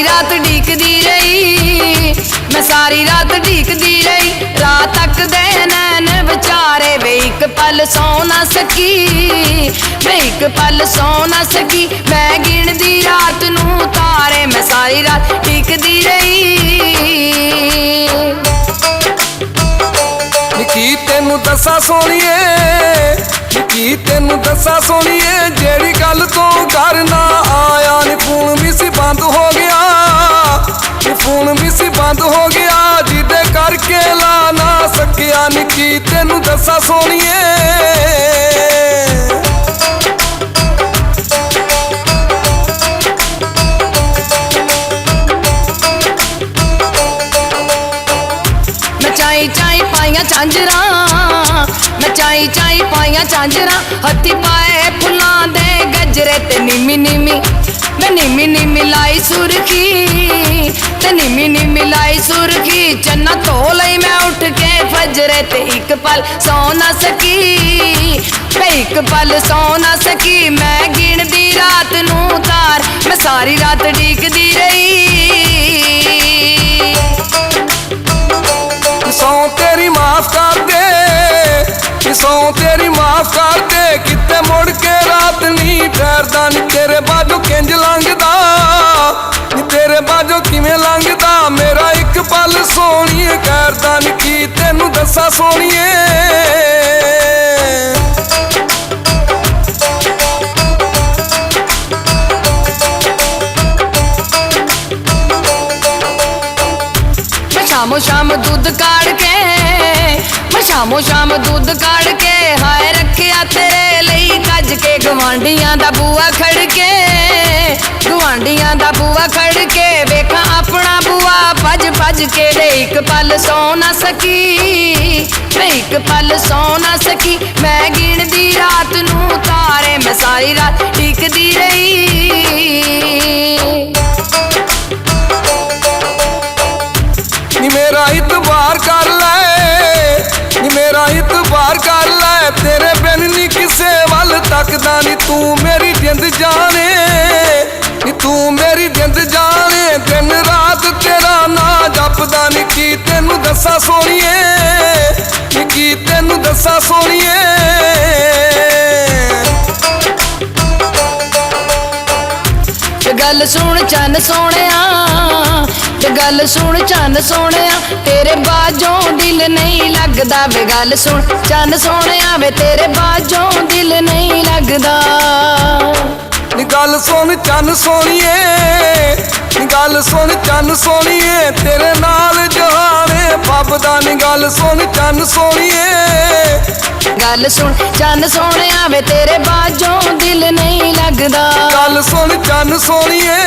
सारी रात ढीकदी रही, मैं सारी रात ढीकदी रही। रात तक दे नैन विचारे वे एक पल सौ ना सकी, वे एक पल सौ ना सकी। मैं गिनदी रात नू तारे, मैं सारी रात ढीकदी रही। की तेनू दसा सोनिए, की तेनू दसा सोनिए, जेड़ी गल तो घर ना आया नी फोन भी सी बंद हो गया, नी फोन भी सी बंद हो गया, जिदे करके ला ना सकिया नी। की तेनू दसा सोनिए, चाई चाई पाइया झांजरा, मैं चाई चाई पाइया झांजरा। हत्थी पाए फुलां दे गजरे ते निमी निमी, मैं निमी निमी लाई सुरखी, ते निमी निमी लाई सुरखी। चन्ना धो लई मैं उठ के फजरे ते एक पल सौ ना सकी, मैं एक पल सौ ना सकी। मैं गिनदी रात नू तार, मैं सारी रात ढीकदी रही। सौ तेरी माफ कर दे, सौ तेरी माफ कर दे, किते मुड़ के रात नी ठहरदा नी। तेरे बाजो किंज लंघदा नी, तेरे बाजो किवें लंघदा मेरा एक पल सोहणीए करदा नी। की तेनू दसा सोहणीए, शामो शाम दूध काढ़ के, मैं शामो शाम दूध काढ़ के। हाय रखिया तेरे लई कज के, गवांढियां दा बूआ खड़ के, गवांढियां दा बूआ खड़ के। वेखा अपना बूआ भज भज के, वे एक पल सौ ना सकी, वे एक पल सौ ना सकी। मैं गिनदी रात नू तारे, मैं सारी रात ढीकदी रही। नी मेरा इतबार कर ले, नी मेरा इतबार कर ले, तेरे बिन नी किसे वल तकदा नी। तू मेरी जिंद जाने, नी तू मेरी जिंद जाने, दिन रात तेरा ना जपदा नी। की तेनू दसा सोहणीए, नी की तेनू दसा सोहणीए। गल सुन चन सोहणिया, गल सुन चन सोहणिया, तेरे बाजों दिल नहीं लगदा। वे गल सुन चन सोहणिया, वे तेरे बाजों दिल नहीं लगदा। नी गल सुन चन सोहणीए, नी गल सुन चन सोहणीए, तेरे नाल जहाने फबदा नी। गल सुन चन सोहणीए, गल सुन चन सोहणिया, वे तेरे बाजों दिल नहीं लगदा। गल सुन चन सोहणीए।